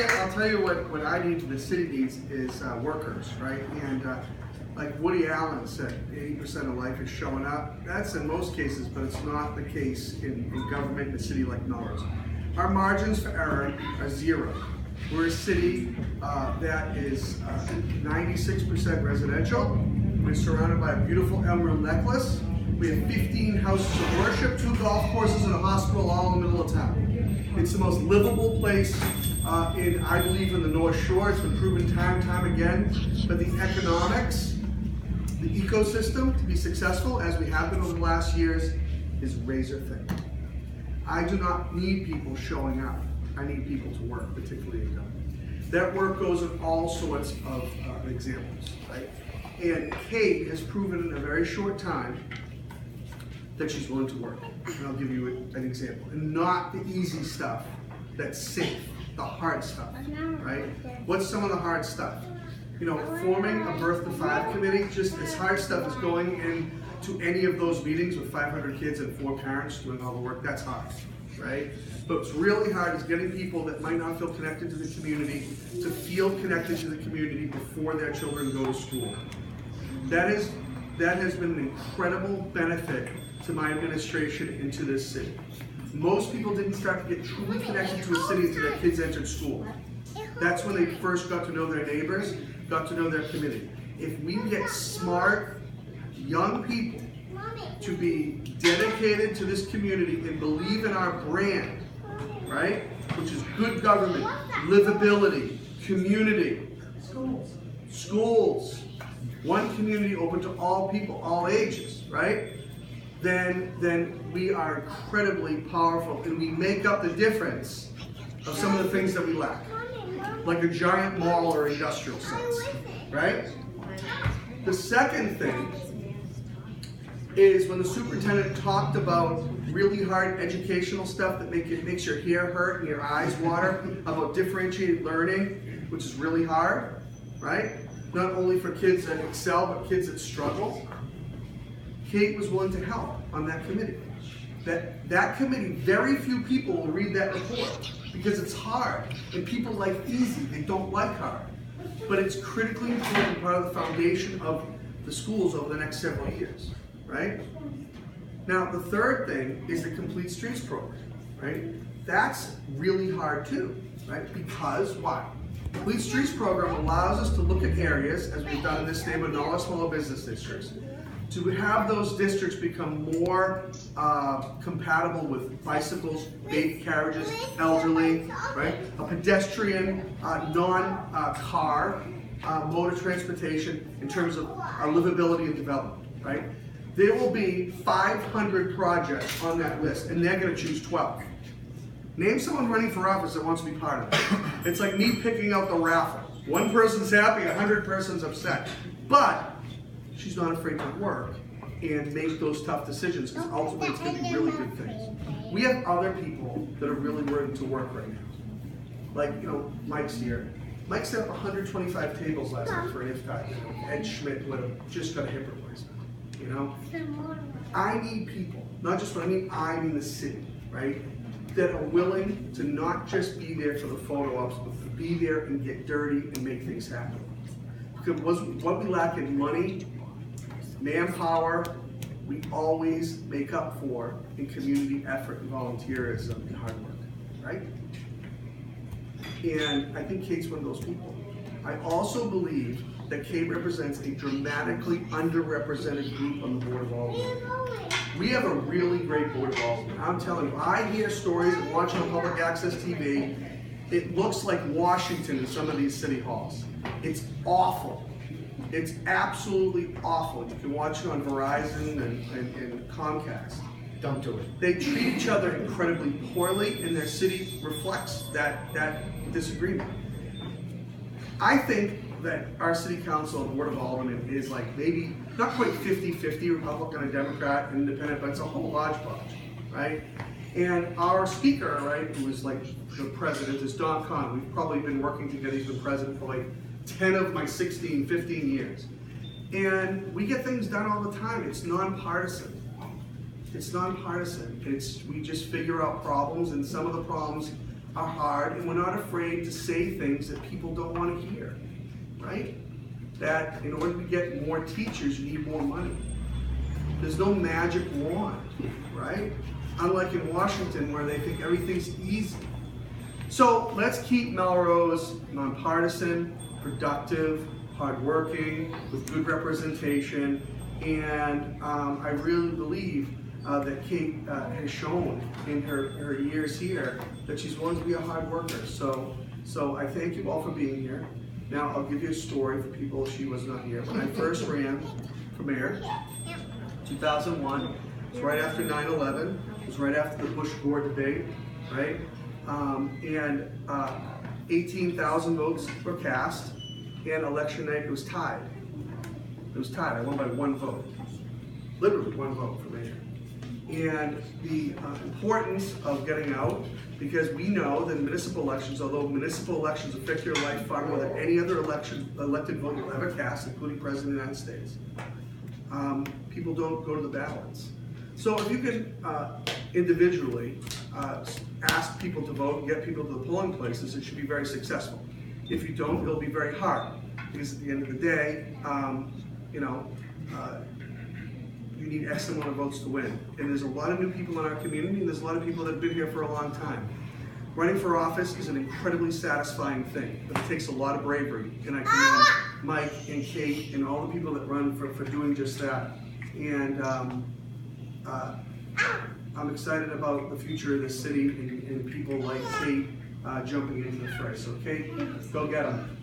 tell you what I need, the city needs is workers, right? And like Woody Allen said, 80% of life is showing up. That's in most cases, but it's not the case in government in a city like Melrose. Our margins for error are zero. We're a city that is 96% residential. We're surrounded by a beautiful emerald necklace. We have 15 houses of worship, 2 golf courses, and a hospital all in the middle of town. It's the most livable place I believe, in the North Shore. It's been proven time and time again. But the economics, the ecosystem to be successful, as we have been over the last years, is razor thin. I do not need people showing up. I need people to work, particularly in government. That work goes in all sorts of examples, right? And Kate has proven in a very short time that she's willing to work. And I'll give you an example. And not the easy stuff that's safe, the hard stuff, right? What's some of the hard stuff? You know, forming a birth to 5 committee, just as hard stuff as going into any of those meetings with 500 kids and 4 parents doing all the work. That's hard, right? But what's really hard is getting people that might not feel connected to the community to feel connected to the community before their children go to school. That has been an incredible benefit to my administration and to this city. Most people didn't start to get truly connected to a city until their kids entered school. That's when they first got to know their neighbors, got to know their community. If we get smart, young people to be dedicated to this community and believe in our brand, right? Which is good government, livability, community, schools, one community open to all people, all ages, right? Then we are incredibly powerful, and we make up the difference of some of the things that we lack, like a giant mall or industrial sense, right? The second thing is when the superintendent talked about really hard educational stuff that makes your hair hurt and your eyes water, about differentiated learning, which is really hard, right? Not only for kids that excel, but kids that struggle. Kate was willing to help on that committee. That committee, very few people will read that report because it's hard, and people like easy, they don't like hard. But it's critically important part of the foundation of the schools over the next several years, right? Now, the third thing is the Complete Streets program, right? That's really hard too, right? Because why? Complete Streets program allows us to look at areas, as we've done in this neighborhood and all our smaller business districts, to have those districts become more compatible with bicycles, baby carriages, elderly, right? A pedestrian, non-car mode of transportation in terms of our livability and development, right? There will be 500 projects on that list, and they're going to choose 12. Name someone running for office that wants to be part of it. It's like me picking out the raffle. One person's happy, 100 persons upset. But she's not afraid to work and make those tough decisions, because ultimately it's going to be really good things. We have other people that are really willing to work right now. Like, you know, Mike's here. Mike set up 125 tables last night for an iftar. Ed Schmidt would have just got a hip replacement, you know? I need people, not just what I mean the city, right? That are willing to not just be there for the photo ops, but to be there and get dirty and make things happen. Because what we lack in money, manpower, we always make up for in community effort and volunteerism and hard work, right? And I think Kate's one of those people. I also believe that Kate represents a dramatically underrepresented group on the Board of Aldermen. We have a really great Board of Aldermen. I'm telling you, I hear stories and watching on public access TV. It looks like Washington in some of these city halls. It's awful. It's absolutely awful. You can watch it on Verizon and Comcast. Don't do it. They treat each other incredibly poorly, and their city reflects that disagreement. I think that our city council and Board of Aldermen is like maybe not quite 50-50 Republican and Democrat and independent, but it's a whole hodgepodge, right? And our speaker, right, who is like the president, is Don Kahn. We've probably been working together. He's been president for like 10 of my 16, 15 years. And we get things done all the time. It's nonpartisan. It's nonpartisan. We just figure out problems, and some of the problems are hard, and we're not afraid to say things that people don't want to hear, right? That in order to get more teachers, you need more money. There's no magic wand, right? Unlike in Washington where they think everything's easy. So let's keep Melrose nonpartisan, productive, hardworking, with good representation, and I really believe that Kate has shown in her years here that she's willing to be a hard worker. So I thank you all for being here. Now I'll give you a story for people she was not here. When I first ran for mayor, 2001, it was right after 9/11, it was right after the Bush-Gore debate, right? And 18,000 votes were cast, and election night it was tied. It was tied. I won by 1 vote, literally 1 vote for mayor. And the importance of getting out, because we know that municipal elections, although municipal elections affect your life far more than any other elected vote you'll ever cast, including President of the United States, people don't go to the ballots. So if you can individually ask people to vote and get people to the polling places, it should be very successful. If you don't, it'll be very hard, because at the end of the day, you need X amount of votes to win. And there's a lot of new people in our community, and there's a lot of people that have been here for a long time. Running for office is an incredibly satisfying thing, but it takes a lot of bravery. And I commend Mike and Kate and all the people that run for doing just that. And I'm excited about the future of this city and people like Kate jumping into the fray. So Kate, go get them.